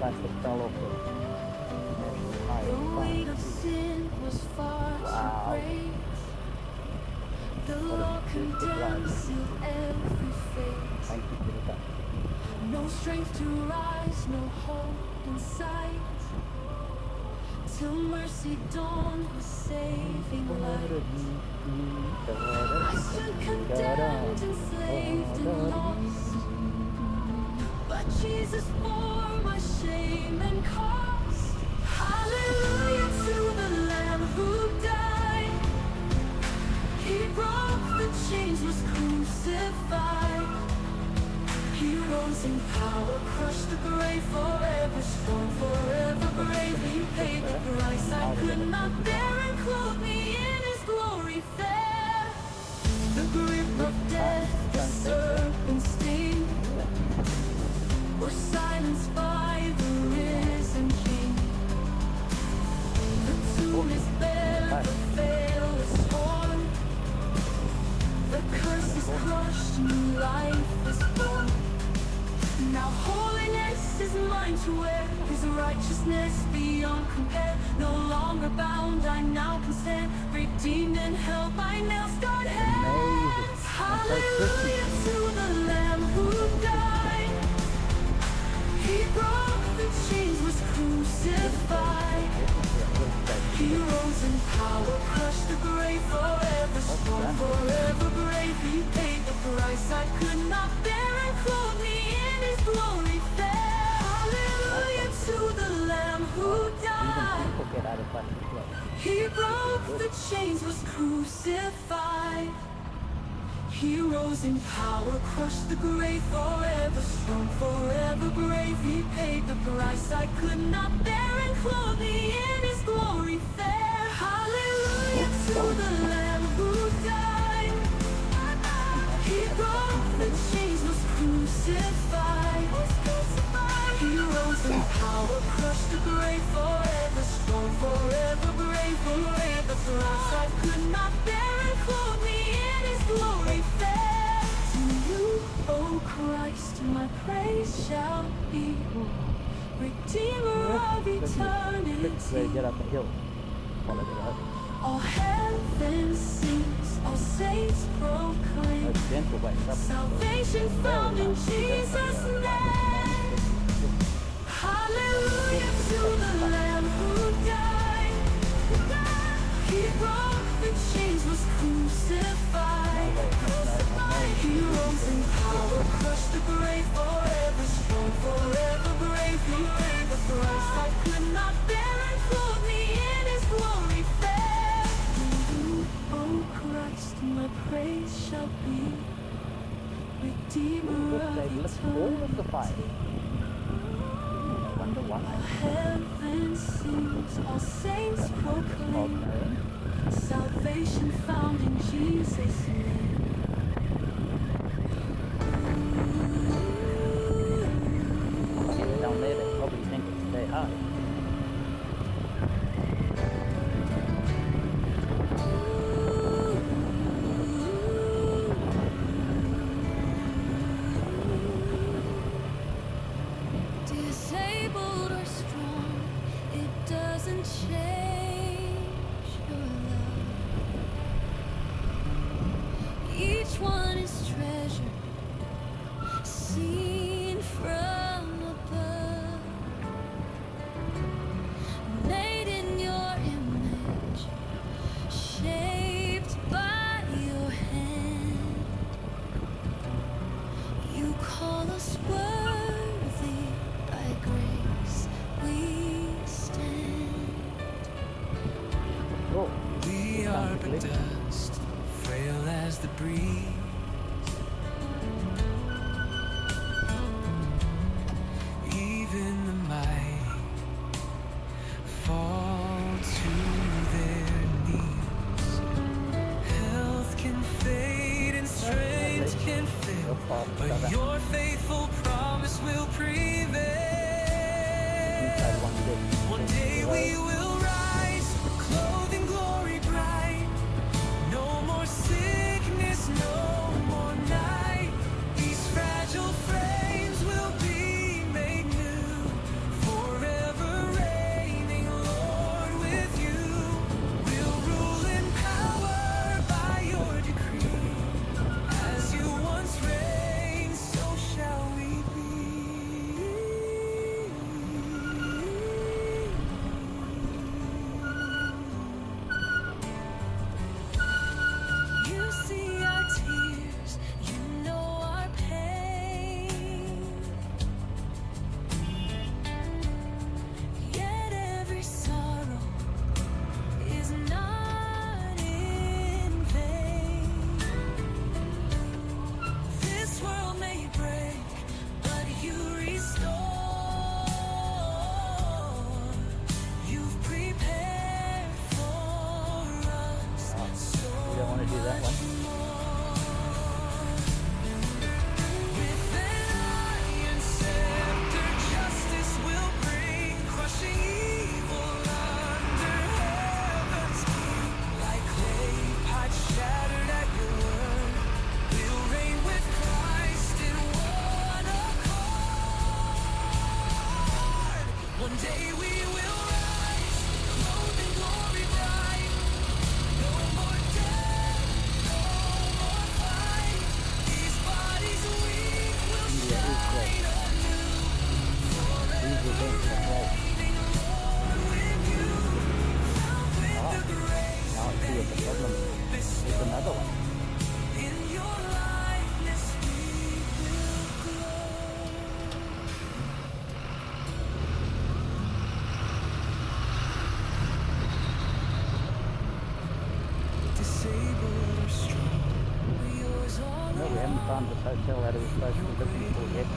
plastic fell off the The weight of sin was far too great. The law condemned, sealed every fate. Thank you for the touch. No strength to rise, no hope in sight. Till mercy dawned with saving light. I stood condemned, enslaved and lost. But Jesus bore my shame and cost. Hallelujah to the Lamb who died. He broke the chains, was crucified. He rose in power, crushed the grave, forever strong, forever brave. He paid the price I could not bear and clothed me in His glory fair. The grip of death, the serpent's sting, were silenced by the risen King. The tomb is bare, the veil is torn. The curse is crushed, new life is born. Now holiness is mine to wear, His righteousness beyond compare. No longer bound, I now can stand, redeemed and held by nail-scarred hands. Hallelujah to the Lamb who died. He broke the chains, was crucified. He rose in power, crushed the grave, forever strong, forever brave. He paid the price I could not bear and clothed me in His glory fair. Hallelujah to the Lamb who died. He broke the chains, was crucified. He rose in power, crushed the grave, forever strong, forever brave. He paid the price I could not bear and clothed me in His glory fair. Hallelujah to the Lamb who died. He broke the chains, was crucified. He rose in power, crushed the grave, forever strong, forever brave. He paid the price I could not bear and clothed me in His glory fair. To You, O Christ, my praise shall be, Redeemer of eternity. Get up the hill. Follow the road. All heaven sings, all saints proclaim, That's gentle, but it's up. salvation found in Jesus' name. Hallelujah to the Lamb who died. He broke the chains, was crucified. He rose in power, crushed the grave, forever strong, forever brave. He paid the price I could not bear and clothed me in His glory fair. To You, O Christ, my praise shall be, Redeemer of eternity. I wonder why. Heaven sings, all saints proclaim, salvation found in Jesus' name. Down there, they probably think it's very high. Disabled or strong, it doesn't change your love. Each one is treasured, seen from above, made in Your image, shaped by Your hand. You call us worthy, by grace we stand. Oh, We are but dust, frail as the breeze. Even the mighty fall to their knees. Health can fade and strength can fail, but Your faithful promise will prevail. One day we will rise, clothed in glory bright. No more sickness, no more night. These fragile frames will be made new, for that one. With an iron scepter, justice will bring, crushing evil under heaven's king. Like clay pots shattered at your word, we'll reign with Christ in one accord. One day we will rise, clothed in glory bright. No more death, no more fight. These bodies weak will India is great. shine anew. These events are great. Oh, now I see what the problem is. There's another one. In your likeness we will grow. Disabled or strong, we're yours all No, we haven't found this hotel that we're supposed to be looking for yet.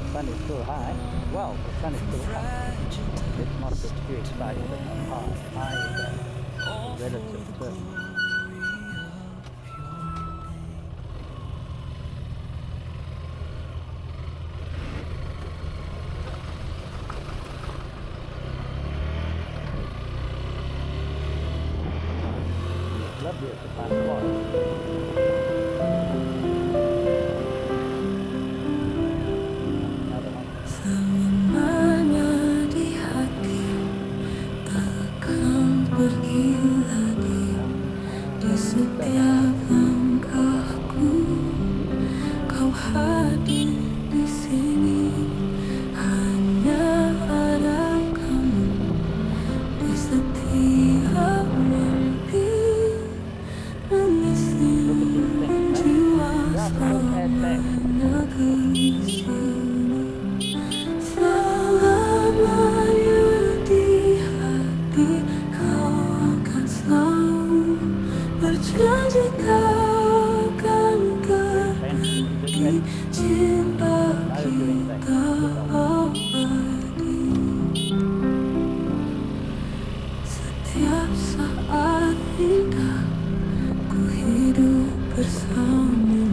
The sun is still high. Well, the sun is still high. Let's not get too excited about how high is that relative to. It's lovely at the time of another one. Semuanya di hati takkan bergila di setiap langkahku. Kau hadir di sini, hanya ada kamu di setiap mimpi. Mengisinkan jiwa selamanya di sini. Selamanya di hati kau akan selalu berjanji kau akan pergi cinta kita abadi. Setiap saat indah ku hidup bersama.